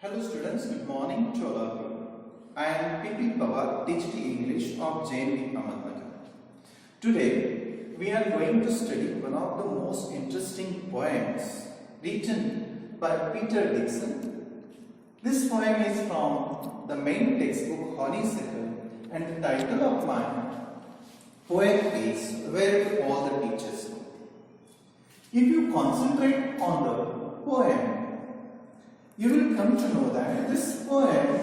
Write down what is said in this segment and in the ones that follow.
Hello students, good morning to all of you. I am P.P. Pawar, Digital English of JNV Ahmednagar. Today we are going to study one of the most interesting poems written by Peter Dixon. This poem is from the main textbook Honeysuckle, and the title of my poem is Where Do All the Teachers Go? If you concentrate on the poem, you will come to know that this poem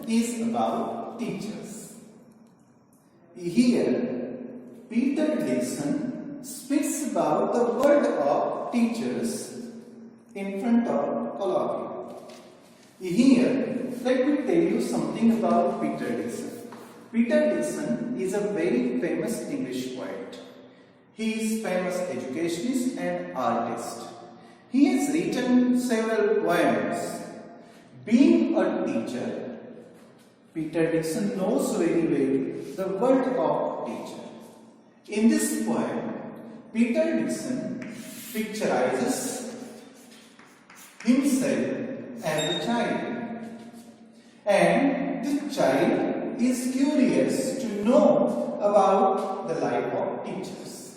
is about teachers. Here, Peter Dixon speaks about the word of teachers in front of all of you. Here, let me tell you something about Peter Dixon. Peter Dixon is a very famous English poet. He is famous educationist and artist. He has written several poems. Being a teacher, Peter Dixon knows very well the word of teacher. In this poem, Peter Dixon picturizes himself as a child, and the child is curious to know about the life of teachers.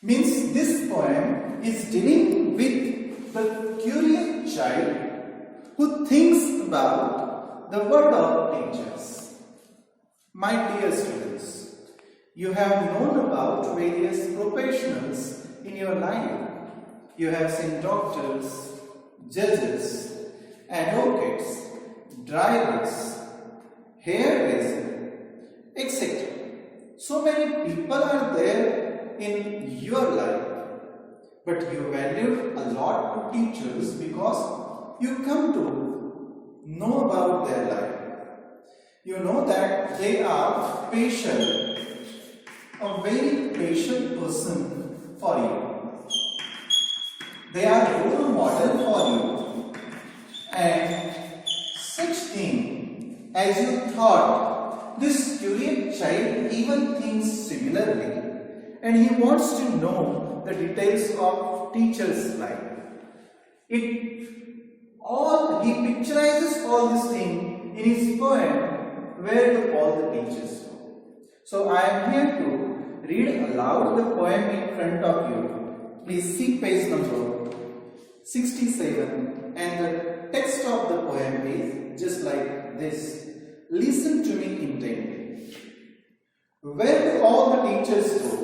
Means this poem is dealing with the curious child who thinks about the word of teachers. My dear students, you have known about various professionals in your life. You have seen doctors, judges, advocates, drivers, hairdressers, etc. So many people are there in your life, but you value a lot to teachers because you come to know about their life. You know that they are patient, a very patient person for you. They are role model for you. And such thing as you thought, this curious child even thinks similarly, and he wants to know the details of teacher's life. He picturizes all these things in his poem, Where Do All the Teachers Go? So I am here to read aloud the poem in front of you. Please see page number 67, and the text of the poem is just like this. Listen to me intently. Where do all the teachers go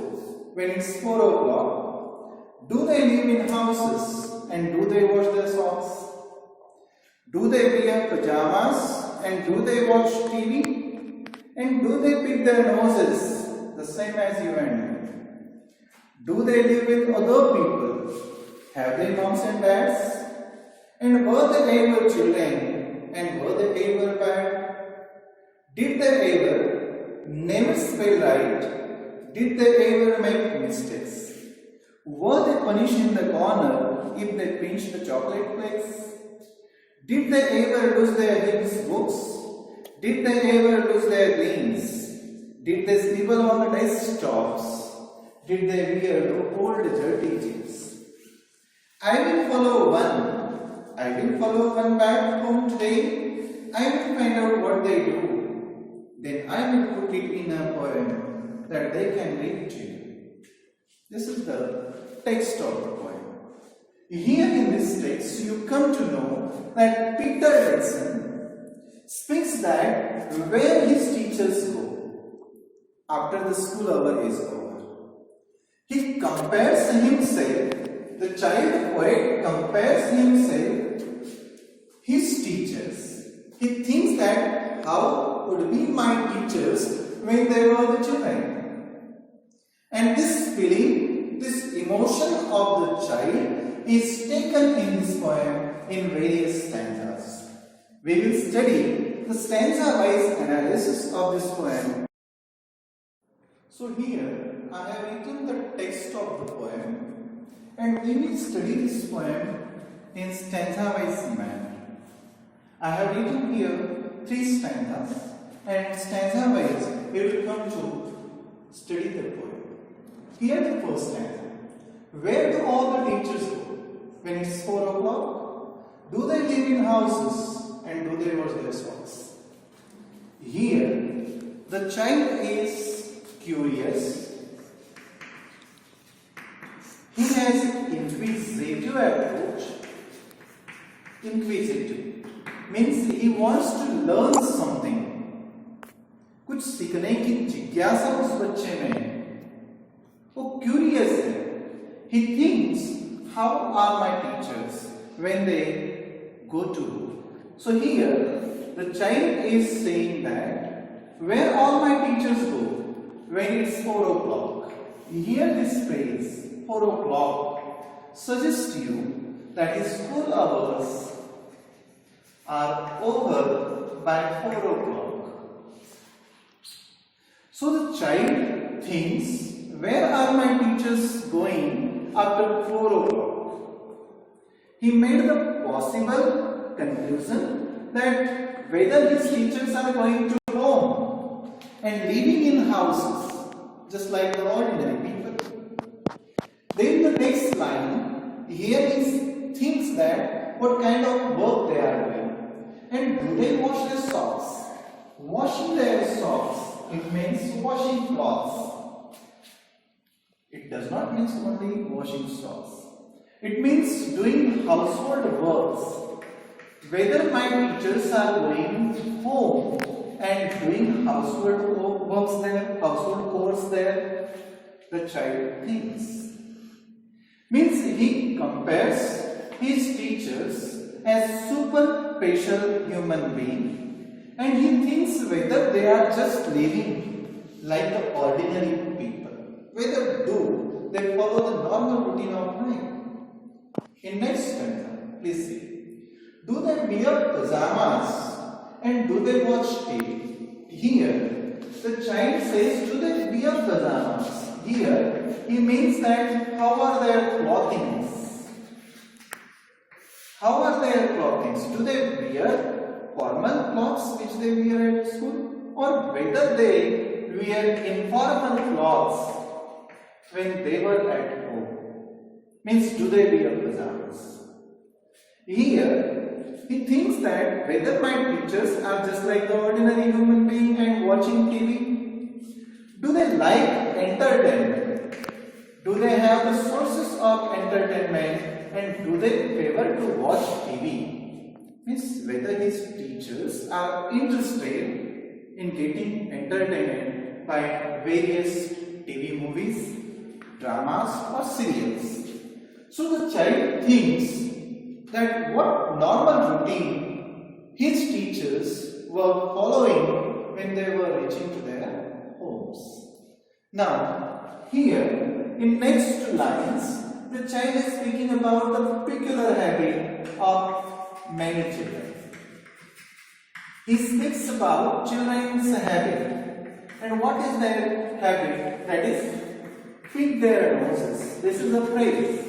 when it's 4 o'clock? Do they live in houses, and do they wash their socks? Do they wear pajamas, and do they watch TV? And do they pick their noses the same as you and me? Do they live with other people? Have they moms and dads? And were they ever children? And were they ever bad? Did they ever never spell right? Did they ever make mistakes? Were they punished in the corner if they pinched the chocolate flakes? Did they ever lose their hymns books? Did they ever lose their gleams? Did they scribble on the desktops? Did they wear the old dirty jeans? I will follow one back home today. I will find out what they do. Then I will put it in a poem that they can read to you. This is the text of the poem. Here in this text, you come to know that Peter Dixon speaks that where his teachers go after the school hour is over. He compares himself, the child poet compares himself, his teachers. He thinks that how would be my teachers when they were the children. And this feeling, this emotion of the child is taken in this poem in various stanzas. We will study the stanza-wise analysis of this poem. So here I have written the text of the poem, and we will study this poem in stanza-wise manner. I have written here 3 stanzas, and stanza-wise we will come to study the poem. Here the first stanza. Where do all the teachers go when it's 4 o'clock? Do they live in houses and do they wash their socks? Here, the child is curious. He has inquisitive approach. Inquisitive means he wants to learn something. कुछ सीखने की जिज्ञासा उस बच्चे में है. वो curious है. He thinks, how are my teachers when they go to school? So here the child is saying that where all my teachers go when it's 4 o'clock. Here this phrase 4 o'clock suggests to you that his school hours are over by 4 o'clock. So the child thinks, where are my teachers going after 4 o'clock? He made the possible conclusion that whether his teachers are going to home and living in houses just like the ordinary people. Then the next line, here he thinks that what kind of work they are doing. And do they wash their socks? Washing their socks, it means washing clothes. It does not mean only washing socks. It means doing household works. Whether my teachers are going home and doing household works there, household chores there, the child thinks. Means he compares his teachers as super special human beings, and he thinks whether they are just living like the ordinary people, whether do they follow the normal routine of life. In next sentence, please see. Do they wear pajamas and do they watch TV? Here, the child says, do they wear pajamas? Here, he means that how are their clothing? How are their clothing? Do they wear formal clothes which they wear at school, or whether they wear informal clothes when they were at home? Means do they wear pajamas? Here, he thinks that whether my teachers are just like the ordinary human being and watching TV, do they like entertainment? Do they have the sources of entertainment? And do they favor to watch TV? Means whether his teachers are interested in getting entertainment by various TV movies, dramas or serials. So the child thinks that what normal routine his teachers were following when they were reaching to their homes. Now here in next two lines, the child is speaking about the peculiar habit of many children. He speaks about children's habit. And what is their habit? That is, pick their noses. This is a phrase.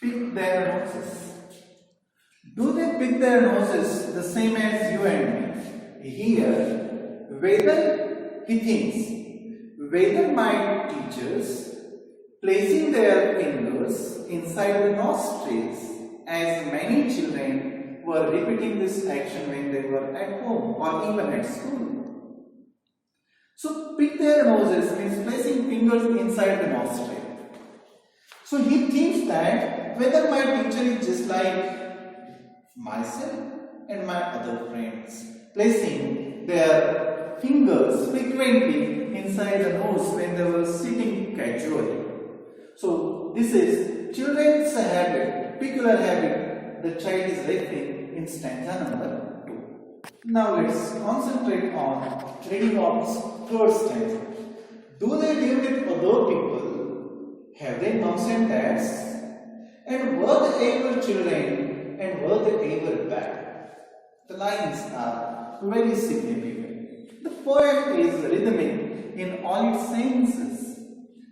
Pick their noses. Do they pick their noses the same as you and me? Here, whether he thinks, whether my teachers placing their fingers inside the nostrils, as many children were repeating this action when they were at home or even at school. So pick their noses means placing fingers inside the nostril. So he thinks that whether my teacher is just like myself and my other friends, placing their fingers frequently inside the nose when they were sitting casually. So this is children's habit, peculiar habit the child is referring in stanza number 2. Now let's concentrate on reading of this third stanza. Do they live with other people? Have they moms and dads? And were they ever children? And were they ever bad? The lines are very significant. The poem is rhythmic in all its senses.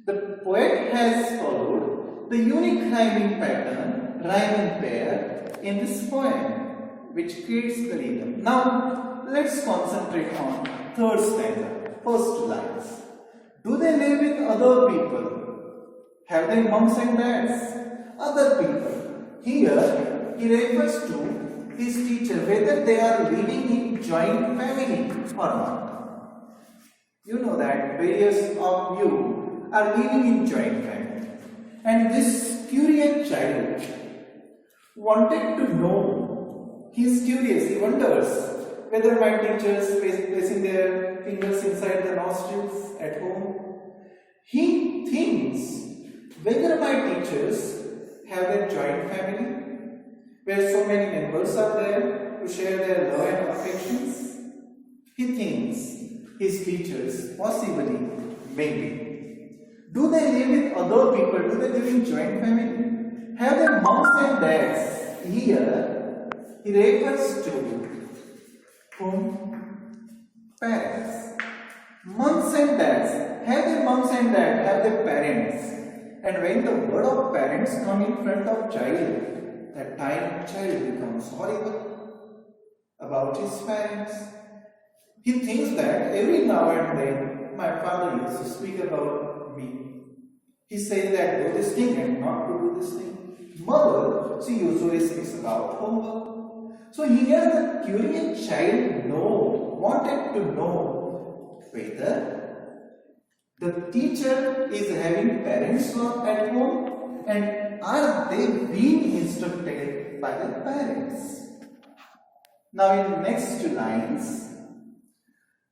The poet has followed the unique rhyming pattern, rhyming pair in this poem, which creates the rhythm. Now, let's concentrate on third stanza, first two lines. Do they live with other people? Have they moms and dads? Other people. Here he refers to his teacher, whether they are living in joint family or not. You know that various of you are living in joint family, and this curious child wanted to know. He is curious, he wonders whether my teachers placing their fingers inside the nostrils at home. He thinks whether my teachers have a joint family where so many members are there to share their love and affections. He thinks his teachers possibly, maybe. Do they live with other people? Do they live in joint family? Have their moms and dads? Here he refers to whom? Parents. Moms and dads. Have their moms and dads, have their parents. And when the word of parents come in front of child, that time child becomes horrible about his parents. He thinks that every now and then my father used to speak about me. He says that do this thing and not to do this thing. Mother, she usually speaks about homework. So here the curious child wanted to know whether the teacher is having parents at home and are they being instructed by the parents. Now in next two lines,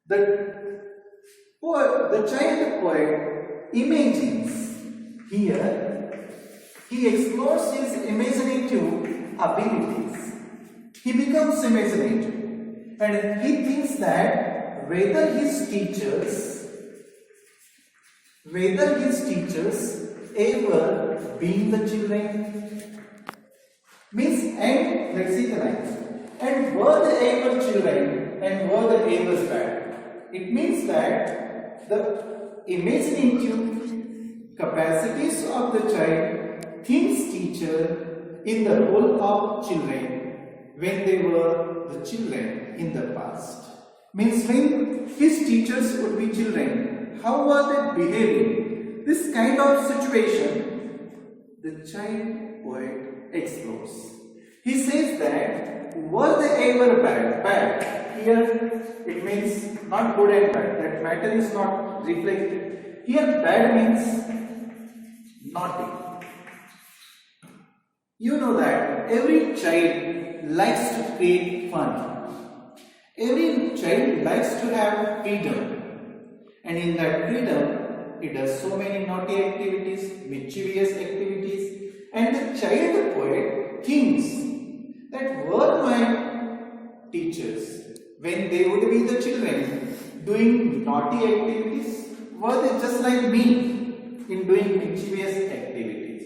the child poet imagines. Here he explores his imaginative abilities. He becomes imaginative and he thinks that whether his teachers ever being the children means, and let's see the lines, and were they ever children and were they ever bad. It means that the imaginative capacities of the child thinks teacher in the role of children when they were the children in the past. Means when his teachers would be children, how were they behaving? This kind of situation the child poet explores. He says that were they ever bad? Bad. Here it means not good and bad. That matter is not reflected. Here bad means naughty. You know that every child likes to create fun. Every child likes to have freedom. And in that freedom, it does so many naughty activities, mischievous activities. And the child poet thinks that were my teachers, when they would be the children, doing naughty activities, were they just like me in doing mischievous activities?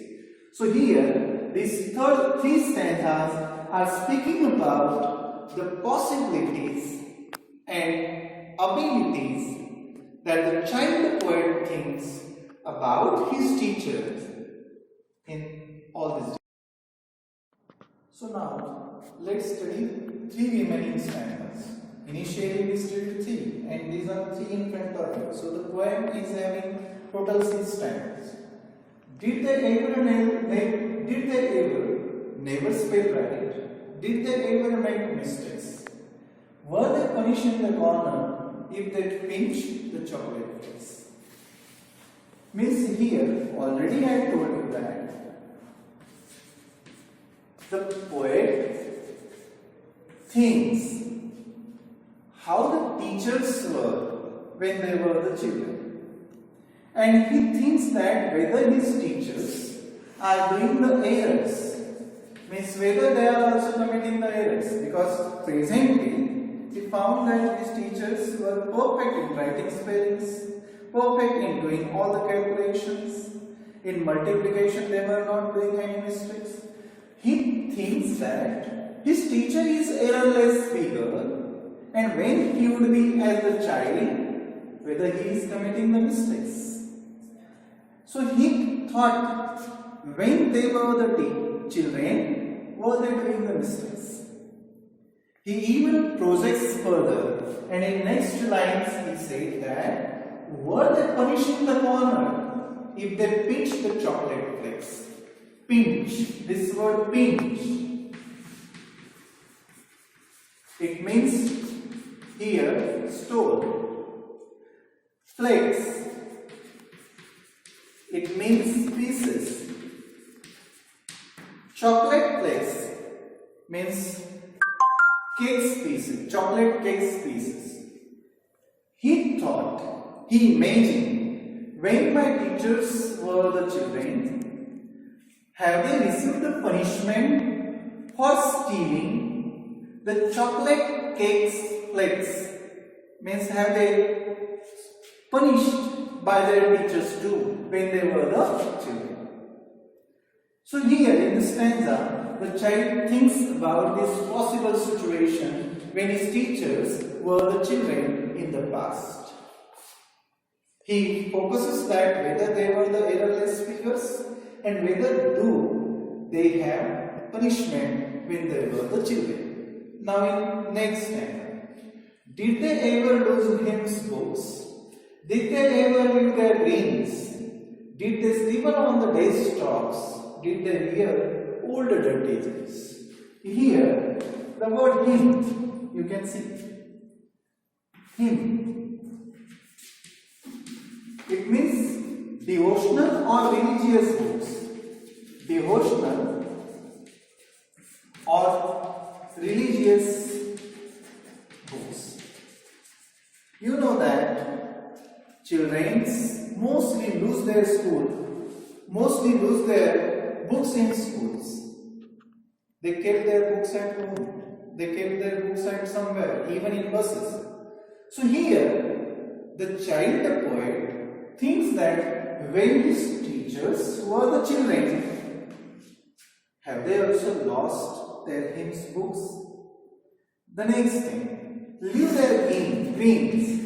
So here, these three stanzas are speaking about the possibilities and abilities that the child poet thinks about his teachers in all this. So now, let's study three remaining stanzas. Initially we studied three, and these are three in front of you. So the poem is having total 6 stanzas. Did they ever never spell right? Did they ever make mistakes? Were they punishing the corner if they pinch the chocolate flakes? Means here, already I told you that the poet thinks how the teachers were when they were the children. And he thinks that whether his teachers are doing the errors, means whether they are also committing the errors, because presently he found that his teachers were perfect in writing spellings, perfect in doing all the calculations. In multiplication they were not doing any mistakes. He thinks that his teacher is errorless figure, and when he would be as a child, whether he is committing the mistakes. So he thought when they were the children, were they doing the mistakes? He even projects further, and in next 2 lines he said that were they punishing the corner if they pinch the chocolate flakes? pinch. This word pinch, it means here stole. Flakes, it means pieces. Chocolate flakes means cakes pieces, chocolate cakes pieces. He thought, he imagined, when my teachers were the children, have they received the punishment for stealing the chocolate cakes flakes? Means have they punished by their teachers too when they were the children? So here in this stanza, the child thinks about this possible situation when his teachers were the children in the past. He focuses that whether they were the errorless figures and whether do they have punishment when they were the children. Now in next stanza, did they ever lose hymns books? Did they ever leave their dreams? Did they scribble on the desktops? Did they wear old dirty jeans? Here, the word hymn, you can see. Hymn. It means devotional or religious books. Devotional or religious books. You know that children mostly lose their books in schools. They kept their books at home. They kept their books at somewhere, even in buses. So here, the child, the poet, thinks that when his teachers were the children, have they also lost their hymns books? The next thing, leave their dreams.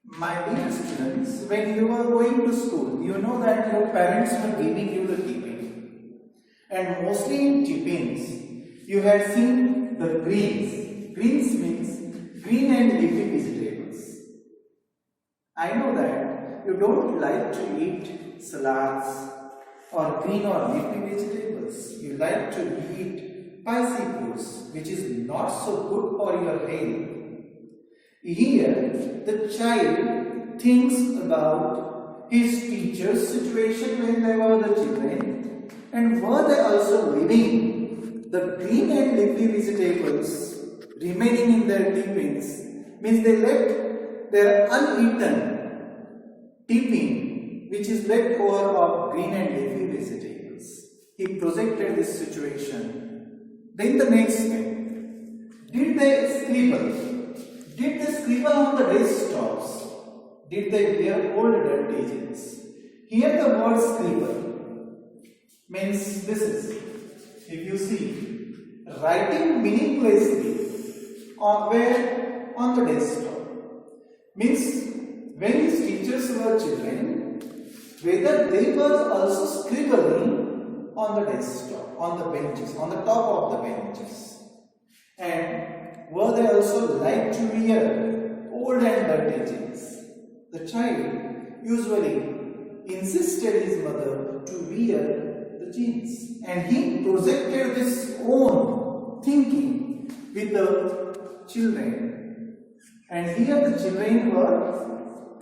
My dear students, when you were going to school, you know that your parents were giving you the tiffin. And mostly in tiffins, you had seen the greens. Greens means green and leafy vegetables. I know that you don't like to eat salads or green or leafy vegetables. You like to eat spicy foods, which is not so good for your health. Here, the child thinks about his teacher's situation when they were the children, and were they also leaving the green and leafy vegetables remaining in their tiffins, means they left their uneaten tiffin, which is left over of green and leafy vegetables. He projected this situation. Then the next thing, did they scribble? Did they scribble on the desktops? Did they wear old dirty jeans? Here the word scribble means this is, if you see, writing meaninglessly on the desktop. Means when his teachers were children, whether they were also scribbling on the desktop, on the benches, on the top of the benches. And were they also like to wear old and dirty jeans? The child usually insisted his mother to wear the jeans, and he projected this own thinking with the children. And here the children were,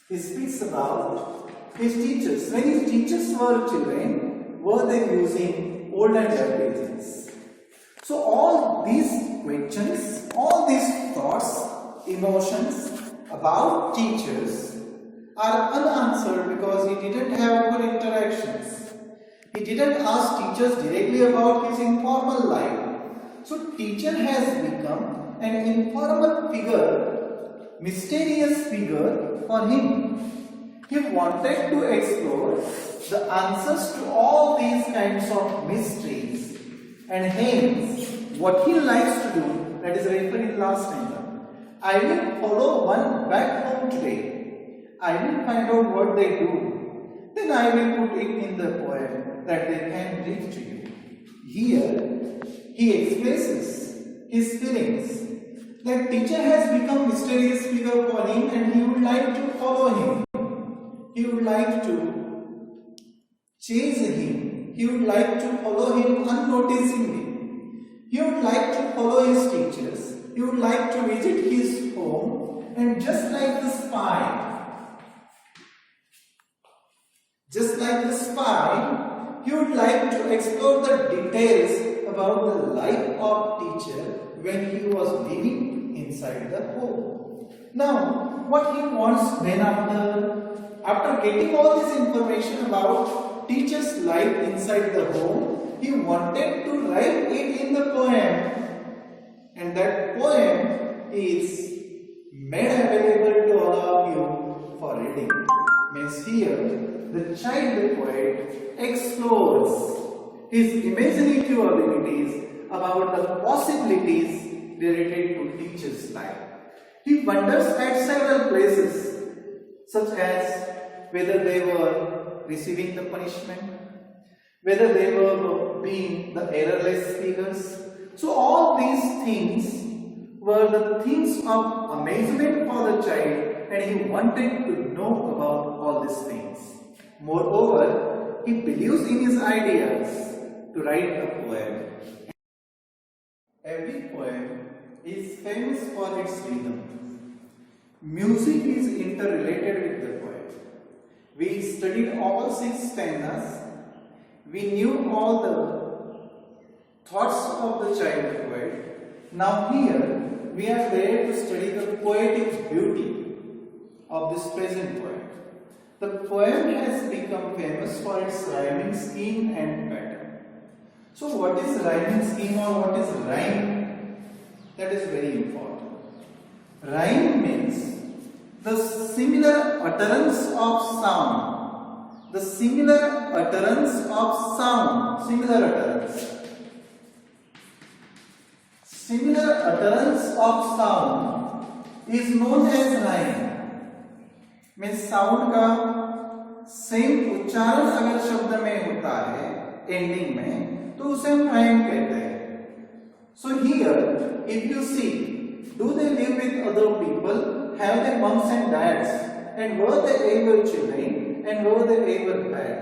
he speaks about his teachers. When his teachers were children, were they using old and dirty jeans? So all these questions, all these thoughts, emotions about teachers are unanswered because he didn't have good interactions. He didn't ask teachers directly about his informal life. So teacher has become an informal figure, mysterious figure for him. He wanted to explore the answers to all these kinds of mysteries. And hence, what he likes to do, that is referred in last time. I will follow one back home today. I will find out what they do. Then I will put it in the poem that they can read to you. Here, he expresses his feelings That teacher has become mysterious figure for him and he would like to follow him. He would like to chase him. He would like to follow him unnoticingly. He would like to follow his teachers. He would like to visit his home, and just like the spy, he would like to explore the details about the life of teacher when he was living inside the home. Now, what he wants then after getting all this information about teacher's life inside the home, he wanted to write it in the poem. And that poem is made available to all of you for reading. Means here, the child the poet explores his imaginative abilities about the possibilities related to teacher's life. He wonders at several places, such as whether they were receiving the punishment, whether they were being the errorless figures. So all these things were the things of amazement for the child, and he wanted to know about all these things. Moreover, he believes in his ideas to write a poem. Every poem is famous for its rhythm. Music is interrelated with the poem. We studied all 6 stanzas. We knew all the thoughts of the child poet. Now here we are there to study the poetic beauty of this present poem. The poem has become famous for its rhyming scheme and pattern. So what is rhyming scheme or what is rhyme? That is very important. Rhyme means the similar utterance of sound. The similar utterance of sound. Similar utterance of sound is known as rhyme. Means sound का same उच्चारण अगर शब्द में होता है ending में तो उसे हम राइम कहते हैं. So here if you see, do they live with other people, have they mums and dads, and were they ever children, and were they ever bad.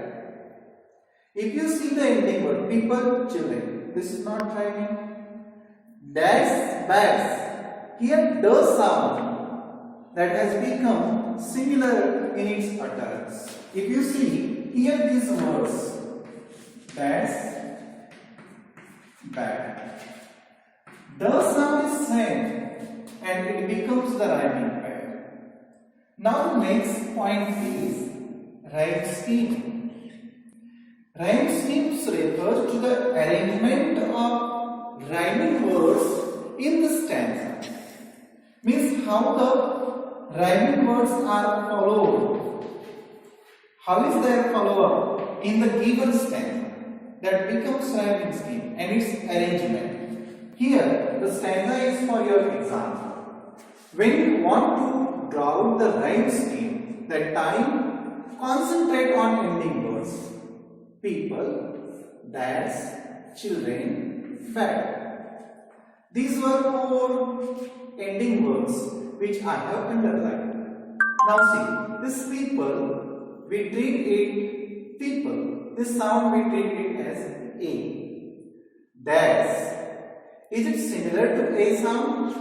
If you see the ending word people, children, this is not rhyming. Dads, bads, here the sound that has become similar in its utterance. If you see here these words, that's bad, the sound is same and it becomes the rhyming pair. Now the next point is rhyme scheme. Rhyme schemes refer to the arrangement of rhyming words in the stanza. Means how the rhyming words are followed. How is their follow-up in the given stanza? That becomes rhyming scheme and its arrangement. Here the stanza is for your example. When you want to draw out the rhyme scheme, that time concentrate on ending words. People, dads, children, fed. These were 4 ending words which I have underlined. Now see, this people, we treat it people. This sound we treat it as A. Dash. Is it similar to A sound?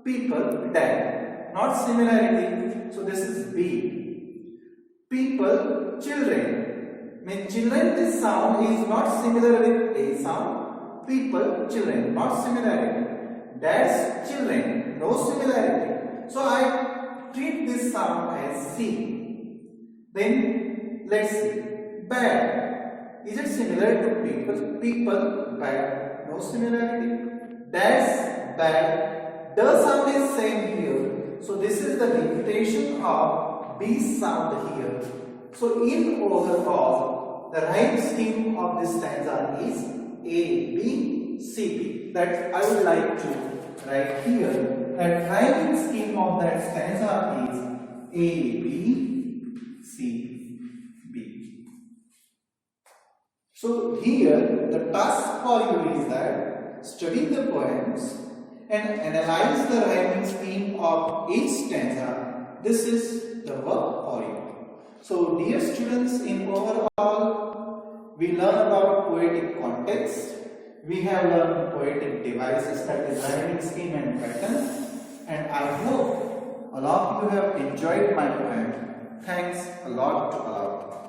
People, dad. Not similarity. So this is B. People, children. Mean children, this sound is not similar with A sound. People, children, not similarity. Dash, children, no similarity. So I treat this sound as C. Then let's see. Bad. Is it similar to people? People, bad, no similarity. Dash, bad. The sound is same here. So this is the repetition of B sound here. So in overall, the rhyme scheme of this stanza is A, B, C, B. That I would like to write here. That rhyming scheme of that stanza is A, B, C, B. So here the task for you is that study the poems and analyze the rhyming scheme of each stanza. This is the work for you. So dear students, in overall we learn about poetic context. We have learned poetic devices, that is rhyming scheme and pattern, and I hope all of you have enjoyed my poem. Thanks a lot to all of you.